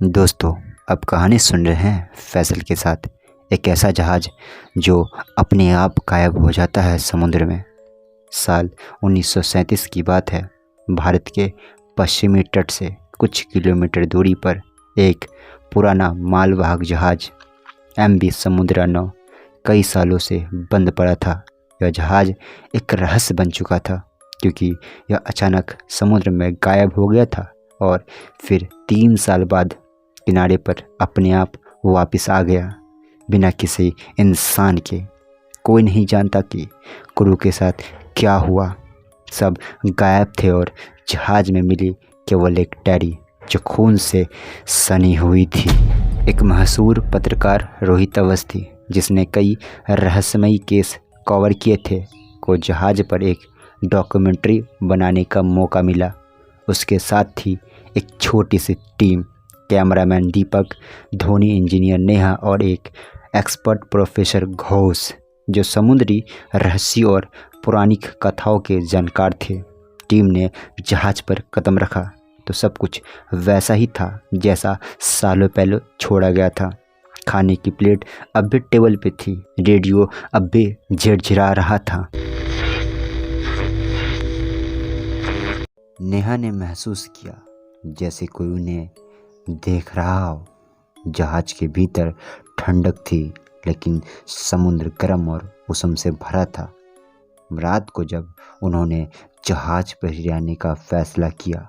दोस्तों, अब कहानी सुन रहे हैं फैसल के साथ। एक ऐसा जहाज़ जो अपने आप गायब हो जाता है समुद्र में। साल 1937 की बात है। भारत के पश्चिमी तट से कुछ किलोमीटर दूरी पर एक पुराना मालवाहक जहाज़ MV समुद्रा 9 कई सालों से बंद पड़ा था। यह जहाज़ एक रहस्य बन चुका था क्योंकि यह अचानक समुद्र में गायब हो गया था और फिर 3 साल बाद किनारे पर अपने आप वापस आ गया, बिना किसी इंसान के। कोई नहीं जानता कि क्रू के साथ क्या हुआ। सब गायब थे और जहाज में मिली केवल एक डायरी जो खून से सनी हुई थी। एक मशहूर पत्रकार रोहित अवस्थी, जिसने कई रहस्यमयी केस कवर किए थे, को जहाज पर एक डॉक्यूमेंट्री बनाने का मौका मिला। उसके साथ ही एक छोटी सी टीम, कैमरामैन दीपक, धोनी इंजीनियर नेहा और एक एक्सपर्ट प्रोफेसर घोष, जो समुद्री रहस्यों और पौराणिक कथाओं के जानकार थे। टीम ने जहाज पर कदम रखा तो सब कुछ वैसा ही था जैसा सालों पहले छोड़ा गया था। खाने की प्लेट अब भी टेबल पे थी, रेडियो अब भी झिरझिरा रहा था। नेहा ने महसूस किया जैसे कोई उन्हें देख रहा हो। जहाज के भीतर ठंडक थी, लेकिन समुद्र गर्म और उष्ण से भरा था। रात को जब उन्होंने जहाज पर रहने का फैसला किया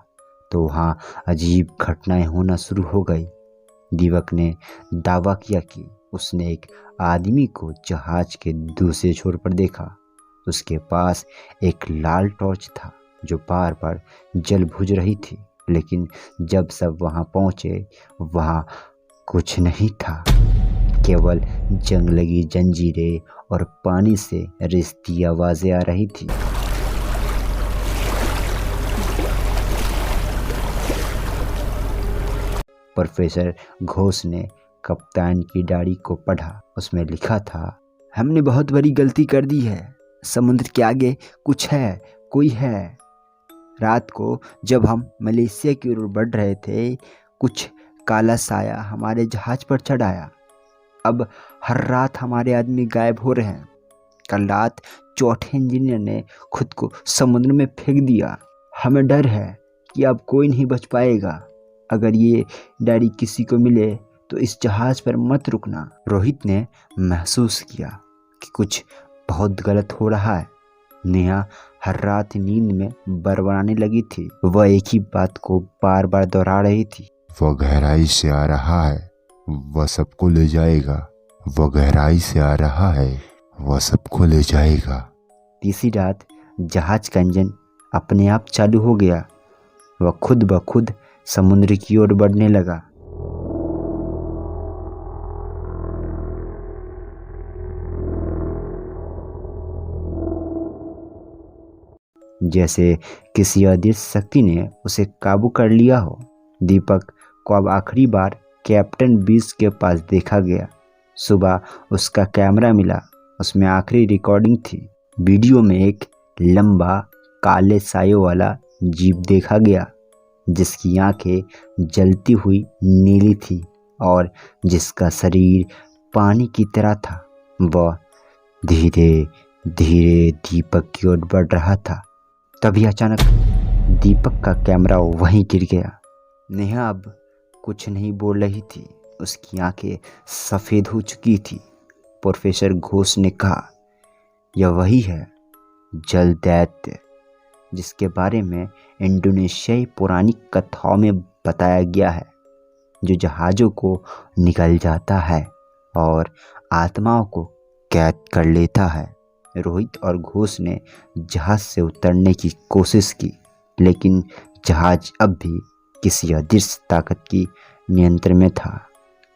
तो वहाँ अजीब घटनाएं होना शुरू हो गई। दीपक ने दावा किया कि उसने एक आदमी को जहाज के दूसरे छोर पर देखा। उसके पास एक लाल टॉर्च था जो बार बार जल बुझ रही थी, लेकिन जब सब वहां पहुंचे वहां कुछ नहीं था। केवल जंग लगी जंजीरें और पानी से रिसती आवाजें आ रही थी। प्रोफेसर घोष ने कप्तान की डायरी को पढ़ा। उसमें लिखा था, हमने बहुत बड़ी गलती कर दी है। समुद्र के आगे कुछ है, कोई है। रात को जब हम मलेशिया की ओर बढ़ रहे थे, कुछ काला साया हमारे जहाज पर चढ़ आया। अब हर रात हमारे आदमी गायब हो रहे हैं। कल रात चौथे इंजीनियर ने खुद को समुद्र में फेंक दिया। हमें डर है कि अब कोई नहीं बच पाएगा। अगर ये डायरी किसी को मिले तो इस जहाज पर मत रुकना। रोहित ने महसूस किया कि कुछ बहुत गलत हो रहा है। नेहा हर रात नींद में बड़बड़ाने लगी थी। वह एक ही बात को बार बार दोहरा रही थी, वह गहराई से आ रहा है, वह सबको ले जाएगा। वह गहराई से आ रहा है, वह सबको ले जाएगा। तीसरी रात जहाज का इंजन अपने आप चालू हो गया। वह खुद ब खुद समुद्र की ओर बढ़ने लगा। जैसे किसी अदृश्य शक्ति ने उसे काबू कर लिया हो। दीपक को अब आखिरी बार कैप्टन बीस के पास देखा गया। सुबह उसका कैमरा मिला। उसमें आखिरी रिकॉर्डिंग थी। वीडियो में एक लंबा काले सायों वाला जीप देखा गया, जिसकी आंखें जलती हुई नीली थी और जिसका शरीर पानी की तरह था। वह धीरे धीरे दीपक की ओर बढ़ रहा था। तभी अचानक दीपक का कैमरा वहीं गिर गया। नेहा अब कुछ नहीं बोल रही थी। उसकी आंखें सफ़ेद हो चुकी थी। प्रोफेसर घोष ने कहा, यह वही है जल दैत्य जिसके बारे में इंडोनेशियाई पौराणिक कथाओं में बताया गया है, जो जहाज़ों को निगल जाता है और आत्माओं को कैद कर लेता है। रोहित और घोष ने जहाज से उतरने की कोशिश की, लेकिन जहाज अब भी किसी अदृश्य ताकत की नियंत्रण में था।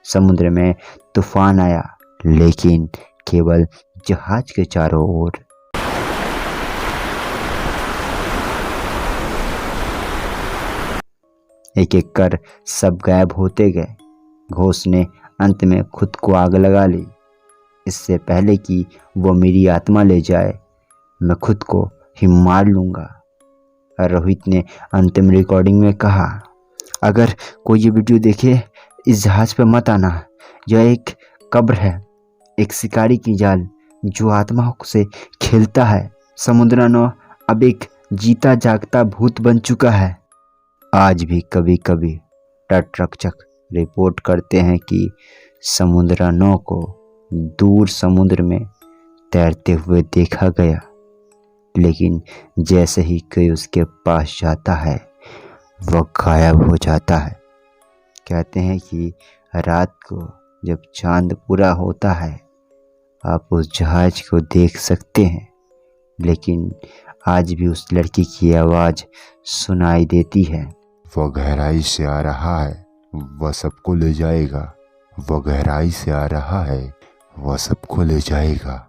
समुद्र में तूफान आया, लेकिन केवल जहाज के चारों ओर। एक एक कर सब गायब होते गए। घोष ने अंत में खुद को आग लगा ली। इससे पहले कि वो मेरी आत्मा ले जाए, मैं खुद को ही मार लूँगा। रोहित ने अंतिम रिकॉर्डिंग में कहा, अगर कोई ये वीडियो देखे, इस जहाज़ पर मत आना। यह एक कब्र है, एक शिकारी की जाल जो आत्माओं से खेलता है। समुद्रानो अब एक जीता जागता भूत बन चुका है। आज भी कभी कभी तटरक्षक रिपोर्ट करते हैं कि समुद्रानो को दूर समुद्र में तैरते हुए देखा गया, लेकिन जैसे ही कोई उसके पास जाता है वह गायब हो जाता है। कहते हैं कि रात को जब चांद पूरा होता है आप उस जहाज को देख सकते हैं, लेकिन आज भी उस लड़की की आवाज़ सुनाई देती है। वह गहराई से आ रहा है, वह सबको ले जाएगा। वह गहराई से आ रहा है, वह सबको ले जाएगा।